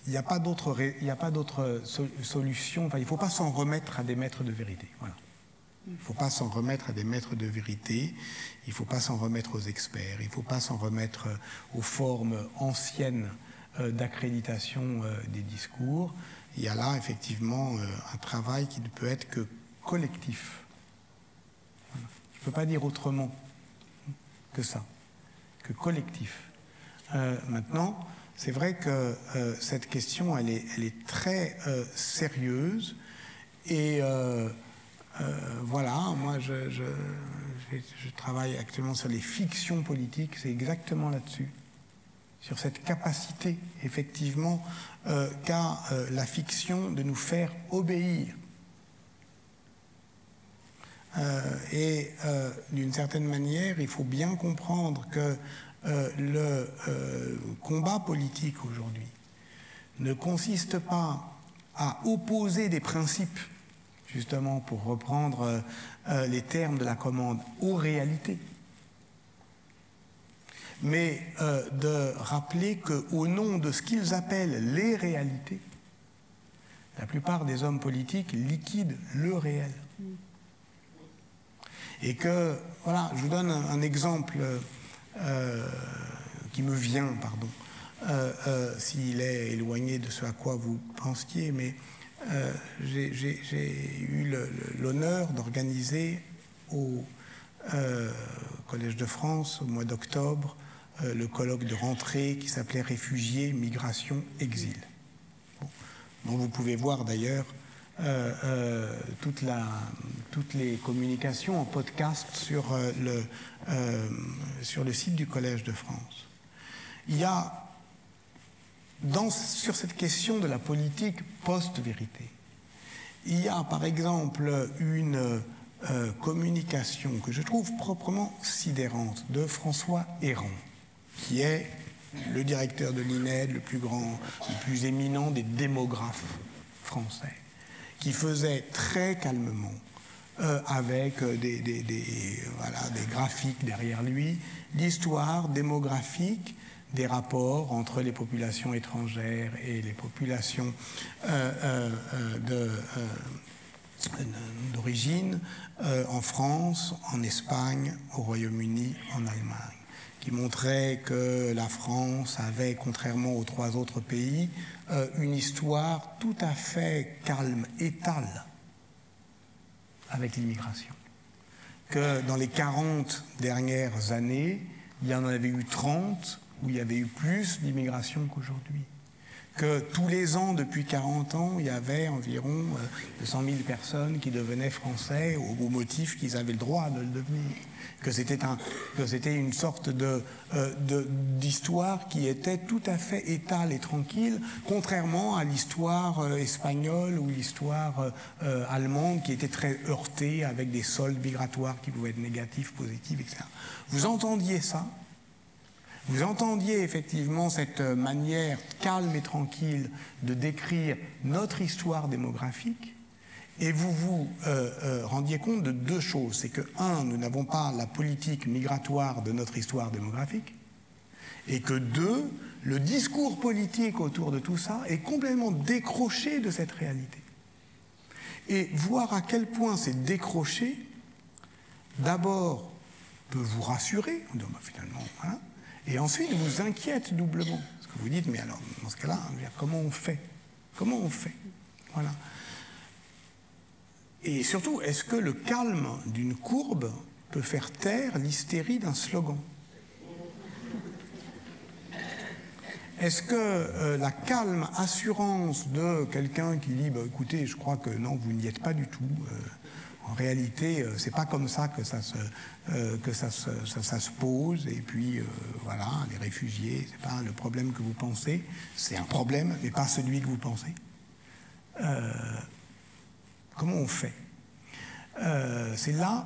il n'y a pas d'autre solution. Enfin, il ne faut pas s'en remettre à des maîtres de vérité. Voilà. Il ne faut pas s'en remettre à des maîtres de vérité. Il ne faut pas s'en remettre aux experts. Il ne faut pas s'en remettre aux formes anciennes d'accréditation des discours. Il y a là, effectivement, un travail qui ne peut être que collectif. Voilà. Je ne peux pas dire autrement que ça, que collectif. Maintenant, c'est vrai que cette question, elle est très sérieuse. Et voilà, moi, je travaille actuellement sur les fictions politiques, c'est exactement là-dessus. Sur cette capacité, effectivement, qu'a la fiction de nous faire obéir. Et d'une certaine manière, il faut bien comprendre que le combat politique aujourd'hui ne consiste pas à opposer des principes, justement pour reprendre les termes de la commande, aux réalités, mais de rappeler qu'au nom de ce qu'ils appellent les réalités, la plupart des hommes politiques liquident le réel. Et que, voilà, je vous donne un exemple qui me vient, pardon, s'il est éloigné de ce à quoi vous pensiez, mais j'ai eu l'honneur d'organiser au Collège de France, au mois d'octobre, le colloque de rentrée qui s'appelait Réfugiés, Migration, Exil. Bon, dont vous pouvez voir d'ailleurs toutes les communications en podcast sur le site du Collège de France. Il y a, sur cette question de la politique post-vérité, il y a par exemple une communication que je trouve proprement sidérante de François Héran, qui est le directeur de l'INED, le plus éminent des démographes français, qui faisait très calmement, avec des graphiques derrière lui, l'histoire démographique des rapports entre les populations étrangères et les populations d'origine en France, en Espagne, au Royaume-Uni, en Allemagne, qui montrait que la France avait, contrairement aux 3 autres pays, une histoire tout à fait calme, étale, avec l'immigration. Que dans les 40 dernières années, il y en avait eu 30 où il y avait eu plus d'immigration qu'aujourd'hui. Que tous les ans, depuis 40 ans, il y avait environ 200 000 personnes qui devenaient français au motif qu'ils avaient le droit de le devenir. Que c'était une sorte d'histoire qui était tout à fait étale et tranquille, contrairement à l'histoire espagnole ou l'histoire allemande qui était très heurtée avec des soldes migratoires qui pouvaient être négatifs, positifs, etc. Vous entendiez ça? Vous entendiez effectivement cette manière calme et tranquille de décrire notre histoire démographique, et vous vous rendiez compte de 2 choses. C'est que, 1, nous n'avons pas la politique migratoire de notre histoire démographique, et que 2, le discours politique autour de tout ça est complètement décroché de cette réalité. Et voir à quel point c'est décroché, d'abord, peut vous rassurer, on dit, finalement, voilà, et ensuite vous inquiète doublement. Parce que vous dites, mais alors, dans ce cas-là, comment on fait? Comment on fait? Voilà. Et surtout, est-ce que le calme d'une courbe peut faire taire l'hystérie d'un slogan? Est-ce que la calme assurance de quelqu'un qui dit, écoutez, je crois que non, vous n'y êtes pas du tout, en réalité, c'est pas comme ça que ça se pose, et puis voilà, les réfugiés, c'est pas le problème que vous pensez, c'est un problème, mais pas celui que vous pensez. Comment on fait? C'est là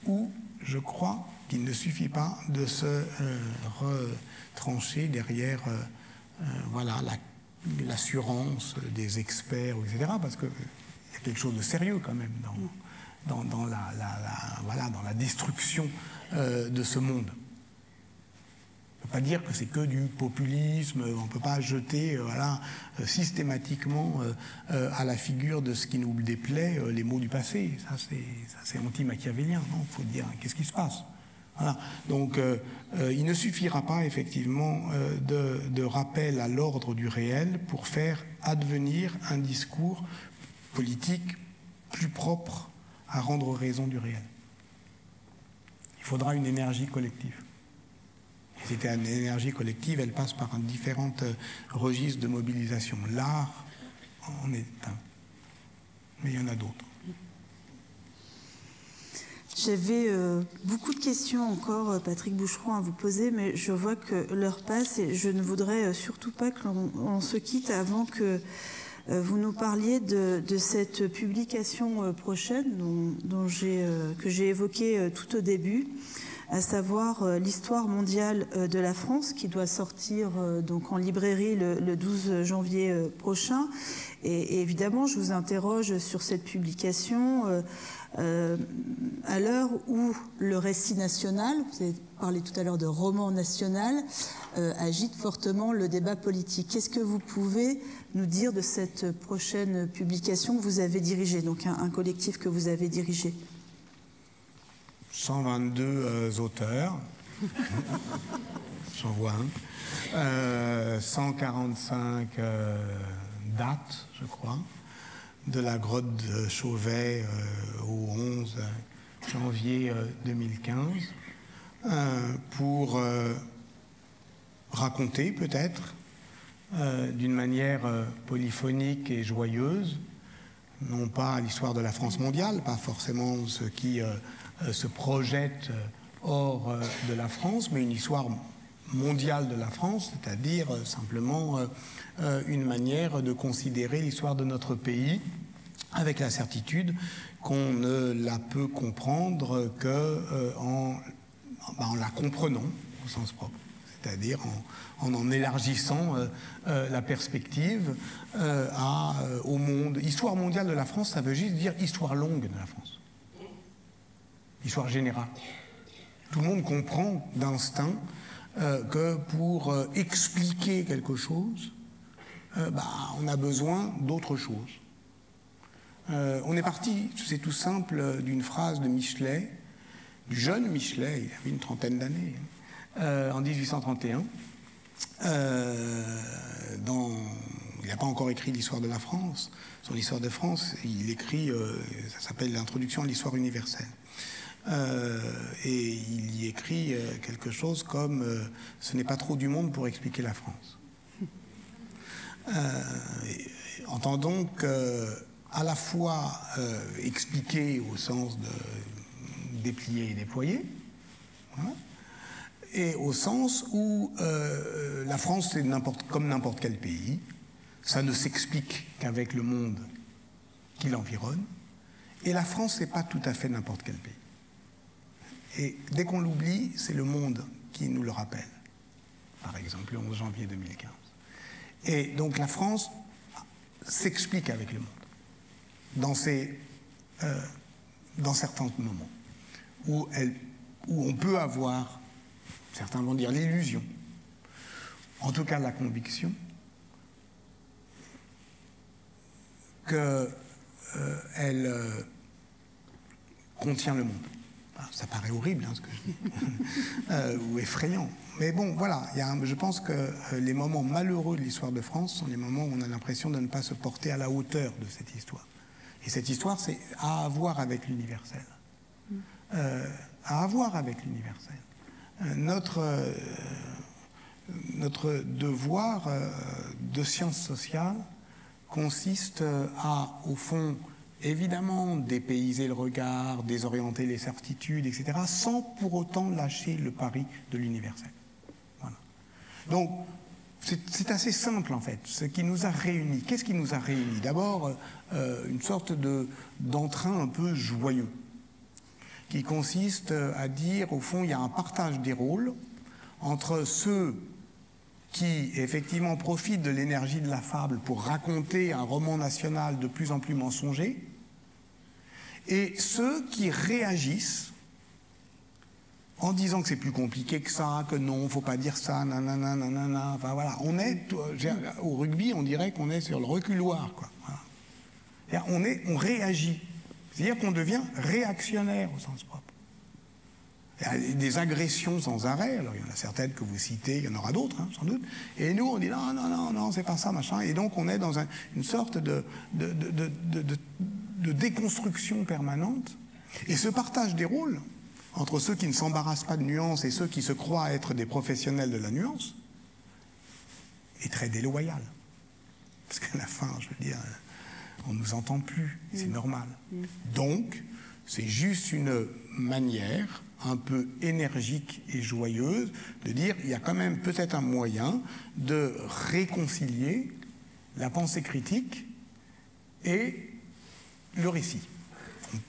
où je crois qu'il ne suffit pas de se retrancher derrière voilà, l'assurance des experts, etc., parce qu'il y a quelque chose de sérieux quand même dans la destruction de ce monde. On ne peut pas dire que c'est que du populisme, on ne peut pas jeter systématiquement à la figure de ce qui nous déplaît les mots du passé. Ça c'est anti-machiavélien, non? Il faut dire qu'est-ce qui se passe. Voilà. Donc il ne suffira pas effectivement de rappel à l'ordre du réel pour faire advenir un discours politique plus propre à rendre raison du réel. Il faudra une énergie collective. Et C'était une énergie collective, elle passe par différentes registres de mobilisation. L'art en est un, mais il y en a d'autres. J'avais beaucoup de questions encore, Patrick Boucheron, à vous poser, mais je vois que l'heure passe et je ne voudrais surtout pas qu'on se quitte avant que vous nous parliez de cette publication prochaine que j'ai évoquée tout au début, à savoir l'histoire mondiale de la France, qui doit sortir donc en librairie le 12 janvier prochain. Et évidemment, je vous interroge sur cette publication à l'heure où le récit national, vous avez parlé tout à l'heure de roman national, agite fortement le débat politique. Qu'est-ce que vous pouvez nous dire de cette prochaine publication que vous avez dirigée, donc un collectif que vous avez dirigé? 122 auteurs, j'en vois un, 145 dates, je crois, de la grotte de Chauvet au 11 janvier 2015, pour raconter peut-être d'une manière polyphonique et joyeuse, non pas l'histoire de la France mondiale, pas forcément ce qui se projette hors de la France, mais une histoire mondiale de la France, c'est-à-dire simplement une manière de considérer l'histoire de notre pays avec la certitude qu'on ne la peut comprendre que en la comprenant au sens propre, c'est-à-dire en élargissant la perspective au monde. Histoire mondiale de la France, ça veut juste dire histoire longue de la France, histoire générale. Tout le monde comprend d'instinct que pour expliquer quelque chose, on a besoin d'autre chose. On est parti, c'est tout simple, d'une phrase de Michelet, du jeune Michelet, il avait une trentaine d'années, en 1831. Il n'a pas encore écrit l'histoire de la France. Son histoire de France, il écrit, ça s'appelle l'introduction à l'histoire universelle. Et il y écrit quelque chose comme ce n'est pas trop du monde pour expliquer la France. Entendons qu'à la fois expliquer au sens de déplier et déployer, hein, et au sens où la France c'est comme n'importe quel pays, ça ne s'explique qu'avec le monde qui l'environne, et la France c'est pas tout à fait n'importe quel pays. Et dès qu'on l'oublie, c'est le monde qui nous le rappelle. Par exemple, le 11 janvier 2015. Et donc la France s'explique avec le monde dans certains moments où on peut avoir, certains vont dire l'illusion, en tout cas la conviction, qu'elle contient le monde. Ça paraît horrible, hein, ce que je dis, ou effrayant. Mais bon, voilà, je pense que les moments malheureux de l'histoire de France sont les moments où on a l'impression de ne pas se porter à la hauteur de cette histoire. Et cette histoire, c'est à avoir avec l'universel. À avoir avec l'universel. Notre devoir de sciences sociales consiste à, au fond, évidemment, dépayser le regard, désorienter les certitudes, etc., sans pour autant lâcher le pari de l'universel. Voilà. Donc, c'est assez simple, en fait, ce qui nous a réunis. Qu'est-ce qui nous a réunis? D'abord, une sorte d'entrain un peu joyeux, qui consiste à dire, au fond, il y a un partage des rôles entre ceux qui, effectivement, profitent de l'énergie de la fable pour raconter un roman national de plus en plus mensonger, et ceux qui réagissent en disant que c'est plus compliqué que ça, que non, faut pas dire ça, nanana, nanana, enfin voilà, on est, au rugby, on dirait qu'on est sur le reculoir, quoi. Voilà. On réagit, c'est-à-dire qu'on devient réactionnaire au sens propre. Il y a des agressions sans arrêt, alors il y en a certaines que vous citez, il y en aura d'autres, hein, sans doute, et nous on dit non, non, non, non, c'est pas ça, machin, et donc on est dans une sorte de déconstruction permanente, et ce partage des rôles entre ceux qui ne s'embarrassent pas de nuances et ceux qui se croient être des professionnels de la nuance est très déloyal. Parce qu'à la fin, je veux dire, on ne nous entend plus, c'est normal. Donc, c'est juste une manière un peu énergique et joyeuse de dire il y a quand même peut-être un moyen de réconcilier la pensée critique et le récit.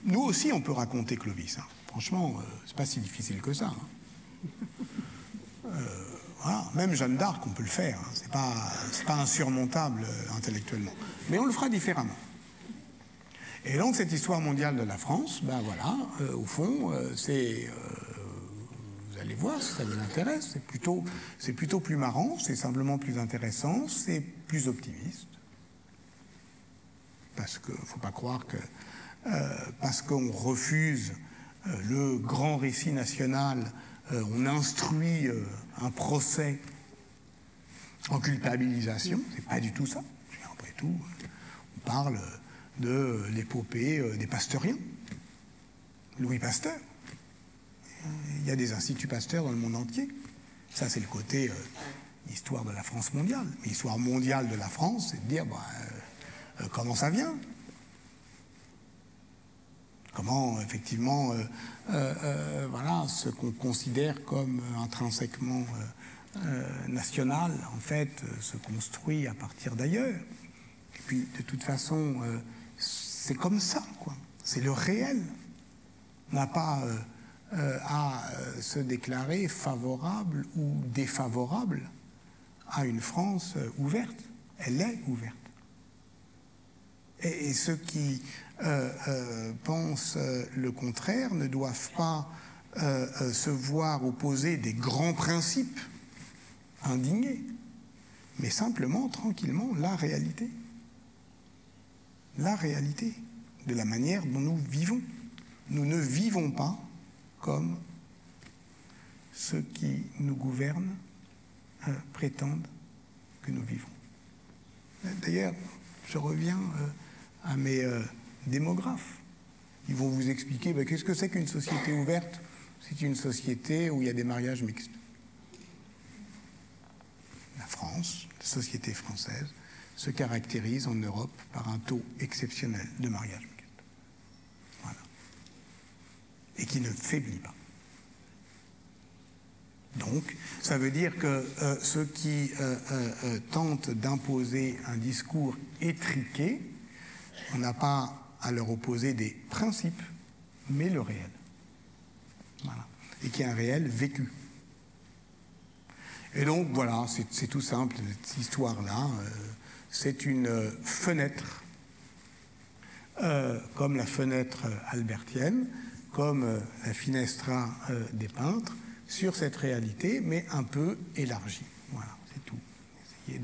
Nous aussi, on peut raconter Clovis. Hein. Franchement, c'est pas si difficile que ça. Hein. Voilà. Même Jeanne d'Arc, on peut le faire. Hein. C'est pas insurmontable intellectuellement. Mais on le fera différemment. Et donc, cette histoire mondiale de la France, ben voilà, au fond, c'est... vous allez voir si ça vous intéresse. C'est plutôt plus marrant, c'est simplement plus intéressant, c'est plus optimiste. Parce qu'il ne faut pas croire que... parce qu'on refuse le grand récit national, on instruit un procès en culpabilisation, c'est pas du tout ça. Après tout, on parle de l'épopée des pasteuriens. Louis Pasteur. Il y a des instituts Pasteur dans le monde entier. Ça, c'est le côté histoire de la France mondiale. Mais l'histoire mondiale de la France, c'est de dire comment ça vient. Comment, effectivement, voilà, ce qu'on considère comme intrinsèquement national, en fait, se construit à partir d'ailleurs. Et puis, de toute façon, c'est comme ça, quoi. C'est le réel. On n'a pas à se déclarer favorable ou défavorable à une France ouverte. Elle est ouverte. Et ceux qui pensent le contraire ne doivent pas se voir opposer des grands principes indignés, mais simplement, tranquillement, la réalité. La réalité de la manière dont nous vivons. Nous ne vivons pas comme ceux qui nous gouvernent prétendent que nous vivons. D'ailleurs, je reviens à mes démographes. Ils vont vous expliquer qu'est-ce que c'est qu'une société ouverte. C'est une société où il y a des mariages mixtes. La France, la société française, se caractérise en Europe par un taux exceptionnel de mariage mixte. Voilà. Et qui ne faiblit pas. Donc, ça veut dire que ceux qui tentent d'imposer un discours étriqué, on n'a pas à leur opposer des principes, mais le réel. Voilà. Et qui est un réel vécu. Et donc, voilà, c'est tout simple, cette histoire-là. C'est une fenêtre, comme la fenêtre albertienne, comme la finestra des peintres, sur cette réalité, mais un peu élargie. Voilà, c'est tout. Essayer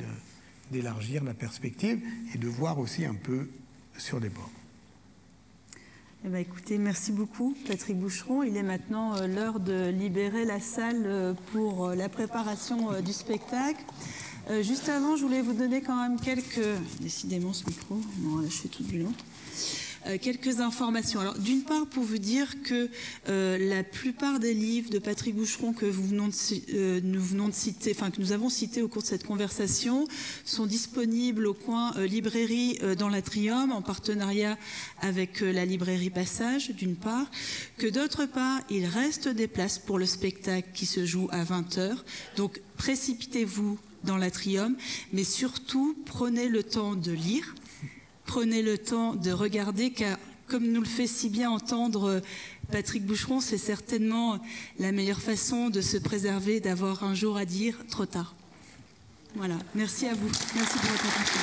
d'élargir la perspective et de voir aussi un peu sur les bords. Eh bien, écoutez, merci beaucoup, Patrick Boucheron. Il est maintenant l'heure de libérer la salle pour la préparation du spectacle. Juste avant, je voulais vous donner quand même quelques... Décidément, ce micro, non, je suis toute violente. Quelques informations. Alors, d'une part, pour vous dire que la plupart des livres de Patrick Boucheron que nous venons de citer, enfin que nous avons cités au cours de cette conversation, sont disponibles au coin librairie dans l'Atrium, en partenariat avec la librairie Passage, d'une part. Que d'autre part, il reste des places pour le spectacle qui se joue à 20h. Donc, précipitez-vous dans l'Atrium, mais surtout, prenez le temps de lire. Prenez le temps de regarder, car comme nous le fait si bien entendre Patrick Boucheron, c'est certainement la meilleure façon de se préserver, d'avoir un jour à dire trop tard. Voilà, merci à vous. Merci pour votre attention.